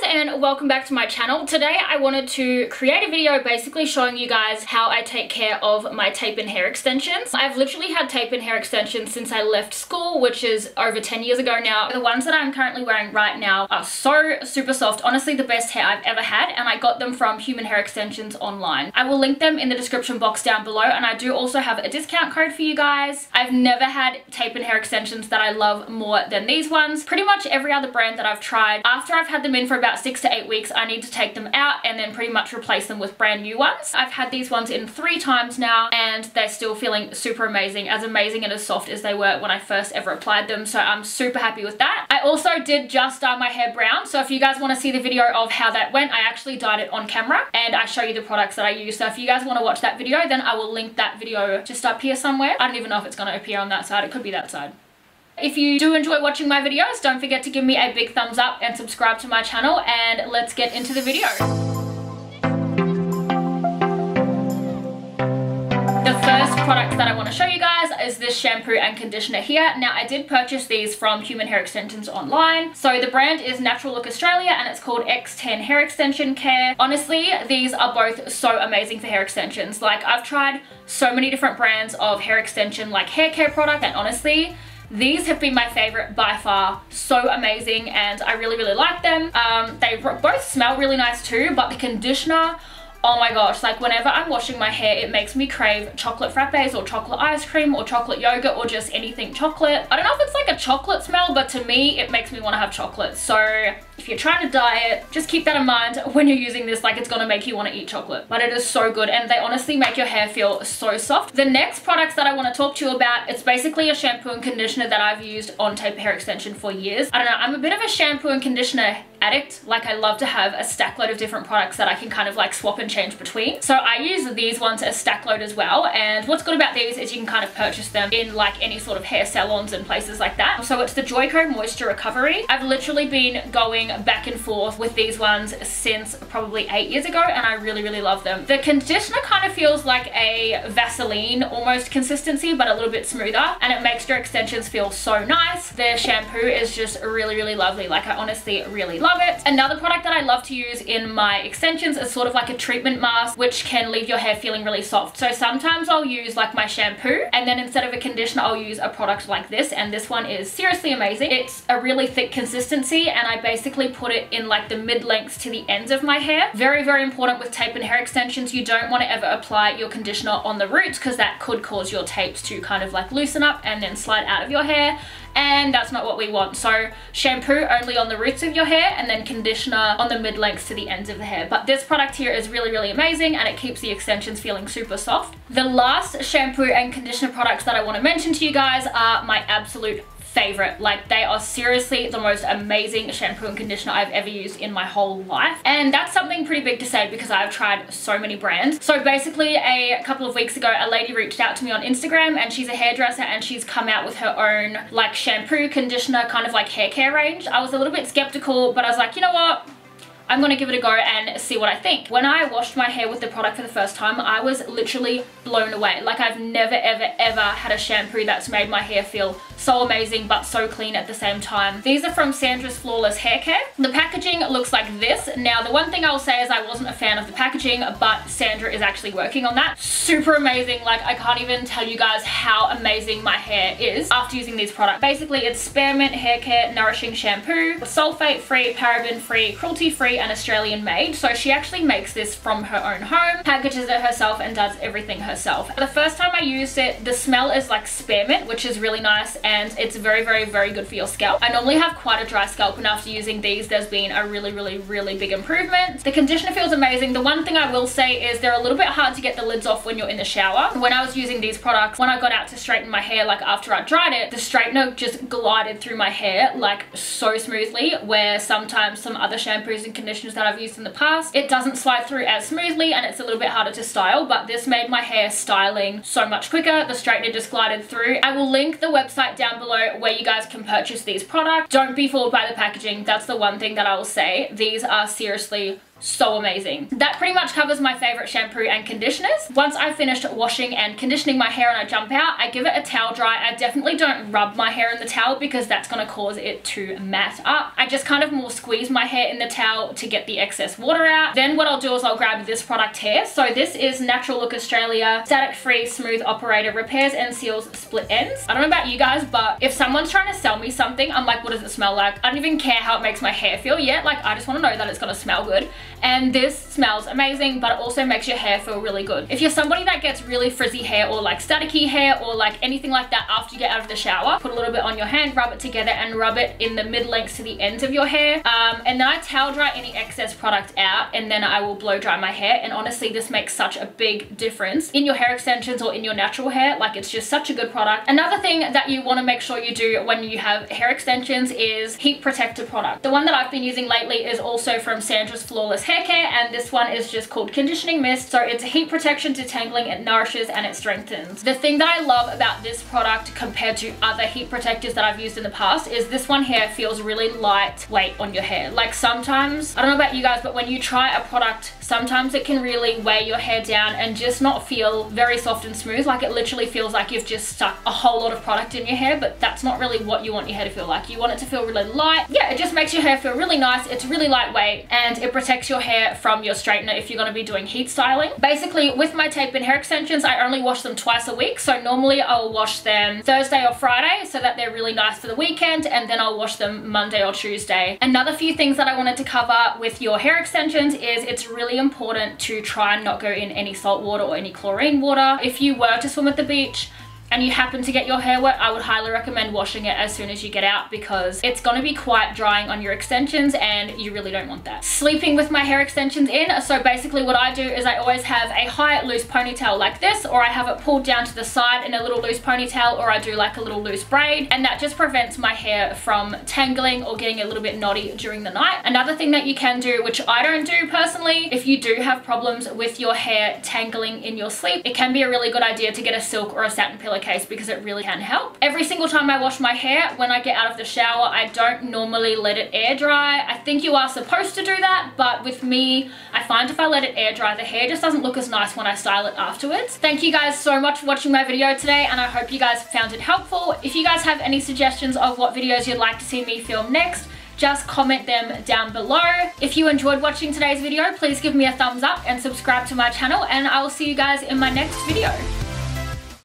and welcome back to my channel. Today I wanted to create a video basically showing you guys how I take care of my tape-in hair extensions. I've literally had tape-in hair extensions since I left school, which is over 10 years ago now. The ones that I'm currently wearing right now are so super soft. Honestly, the best hair I've ever had, and I got them from Human Hair Extensions online. I will link them in the description box down below, and I do also have a discount code for you guys. I've never had tape-in hair extensions that I love more than these ones. Pretty much every other brand that I've tried, after I've had them in for about 6 to 8 weeks, I need to take them out and then pretty much replace them with brand new ones. I've had these ones in 3 times now and they're still feeling super amazing and as soft as they were when I first ever applied them, so I'm super happy with that. I also did just dye my hair brown, so if you guys want to see the video of how that went, I actually dyed it on camera and I show you the products that I use. So if you guys want to watch that video, then I will link that video just up here somewhere. I don't even know if it's going to appear on that side, it could be that side. If you do enjoy watching my videos, don't forget to give me a big thumbs up and subscribe to my channel, and let's get into the video. The first product that I want to show you guys is this shampoo and conditioner here. Now, I did purchase these from Human Hair Extensions online. So the brand is Natural Look Australia and it's called X10 Hair Extension Care. Honestly, these are both so amazing for hair extensions. Like, I've tried so many different brands of hair extension, like hair care product, and honestly, these have been my favorite by far. So amazing, and I really like them. They both smell really nice too, but the conditioner, oh my gosh, like whenever I'm washing my hair, it makes me crave chocolate frappes or chocolate ice cream or chocolate yogurt or just anything chocolate. I don't know if it's like a chocolate smell, but to me, it makes me want to have chocolate. So if you're trying to diet, just keep that in mind when you're using this, like it's gonna make you want to eat chocolate. But it is so good, and they honestly make your hair feel so soft. The next products that I want to talk to you about, it's basically a shampoo and conditioner that I've used on tape hair extension for years. I don't know, I'm a bit of a shampoo and conditioner addict. Like, I love to have a stack load of different products that I can kind of like swap and change between. So I use these ones as stack load as well, and what's good about these is you can kind of purchase them in like any sort of hair salons and places like that. So it's the Joico Moisture Recovery. I've literally been going back and forth with these ones since probably 8 years ago, and I really love them. The conditioner kind of feels like a Vaseline almost consistency, but a little bit smoother, and it makes your extensions feel so nice. The shampoo is just really lovely. Like, I honestly really love it. Another product that I love to use in my extensions is sort of like a treatment mask, which can leave your hair feeling really soft. So sometimes I'll use like my shampoo, and then instead of a conditioner, I'll use a product like this, and this one is seriously amazing. It's a really thick consistency, and I basically put it in like the mid-lengths to the ends of my hair. Very important with tape and hair extensions. You don't want to ever apply your conditioner on the roots, because that could cause your tapes to kind of like loosen up and then slide out of your hair, and that's not what we want. So shampoo only on the roots of your hair, and then conditioner on the mid-lengths to the ends of the hair. But this product here is really amazing, and it keeps the extensions feeling super soft. The last shampoo and conditioner products that I want to mention to you guys are my absolute favorite. Like, they are seriously the most amazing shampoo and conditioner I've ever used in my whole life, and that's something pretty big to say because I've tried so many brands. So basically, a couple of weeks ago, a lady reached out to me on Instagram, and she's a hairdresser, and she's come out with her own like shampoo, conditioner, kind of like hair care range. I was a little bit skeptical, but I was like, you know what, I'm gonna give it a go and see what I think. When I washed my hair with the product for the first time, I was literally blown away. Like, I've never ever had a shampoo that's made my hair feel so amazing but so clean at the same time. These are from Sandras Flawless Hair Care. The packaging looks like this. Now, the one thing I'll say is I wasn't a fan of the packaging, but Sandra is actually working on that. Super amazing. Like, I can't even tell you guys how amazing my hair is after using these products. Basically, it's spearmint hair care nourishing shampoo, sulfate free, paraben free, cruelty free, and Australian made. So she actually makes this from her own home, packages it herself, and does everything herself. The first time I used it, the smell is like spearmint, which is really nice, and it's very good for your scalp. I normally have quite a dry scalp, and after using these, there's been a really big improvement. The conditioner feels amazing. The one thing I will say is they're a little bit hard to get the lids off when you're in the shower. When I was using these products, when I got out to straighten my hair, like after I dried it, the straightener just glided through my hair like so smoothly, where sometimes some other shampoos and conditioners that I've used in the past, it doesn't slide through as smoothly, and it's a little bit harder to style. But this made my hair styling so much quicker. The straightener just glided through. I will link the website down below where you guys can purchase these products. Don't be fooled by the packaging. That's the one thing that I will say. These are seriously so amazing. That pretty much covers my favorite shampoo and conditioners. Once I've finished washing and conditioning my hair and I jump out, I give it a towel dry. I definitely don't rub my hair in the towel because that's going to cause it to mat up. I just kind of more squeeze my hair in the towel to get the excess water out. Then what I'll do is I'll grab this product here. So this is Natural Look Australia Static Free Smooth Operator Repairs and Seals Split Ends. I don't know about you guys, but if someone's trying to sell me something, I'm like, what does it smell like? I don't even care how it makes my hair feel yet. Like, I just want to know that it's going to smell good. And this smells amazing, but it also makes your hair feel really good. If you're somebody that gets really frizzy hair or like staticky hair or like anything like that after you get out of the shower, put a little bit on your hand, rub it together and rub it in the mid lengths to the ends of your hair. And then I towel dry any excess product out and then I will blow dry my hair. And honestly, this makes such a big difference in your hair extensions or in your natural hair. Like, it's just such a good product. Another thing that you want to make sure you do when you have hair extensions is heat protector product. The one that I've been using lately is also from Sandras Flawless Hair Care, and this one is just called Conditioning Mist. So it's heat protection, detangling, it nourishes and it strengthens. The thing that I love about this product compared to other heat protectors that I've used in the past is this one here feels really lightweight on your hair. Like, sometimes, I don't know about you guys, but when you try a product, sometimes it can really weigh your hair down and just not feel very soft and smooth. Like, it literally feels like you've just stuck a whole lot of product in your hair, but that's not really what you want your hair to feel like. You want it to feel really light. Yeah, it just makes your hair feel really nice. It's really lightweight and it protects your hair from your straightener if you're going to be doing heat styling. Basically, with my tape and hair extensions, I only wash them twice a week. So normally I'll wash them Thursday or Friday so that they're really nice for the weekend, and then I'll wash them Monday or Tuesday. Another few things that I wanted to cover with your hair extensions is it's really important to try and not go in any salt water or any chlorine water. If you were to swim at the beach and you happen to get your hair wet, I would highly recommend washing it as soon as you get out because it's going to be quite drying on your extensions and you really don't want that. Sleeping with my hair extensions in, so basically what I do is I always have a high loose ponytail like this, or I have it pulled down to the side in a little loose ponytail, or I do like a little loose braid, and that just prevents my hair from tangling or getting a little bit knotty during the night. Another thing that you can do, which I don't do personally, if you do have problems with your hair tangling in your sleep, it can be a really good idea to get a silk or a satin pillowcase because it really can help. Every single time I wash my hair, when I get out of the shower, I don't normally let it air dry. I think you are supposed to do that, but with me, I find if I let it air dry, the hair just doesn't look as nice when I style it afterwards. Thank you guys so much for watching my video today, and I hope you guys found it helpful. If you guys have any suggestions of what videos you'd like to see me film next, just comment them down below. If you enjoyed watching today's video, please give me a thumbs up and subscribe to my channel, and I will see you guys in my next video.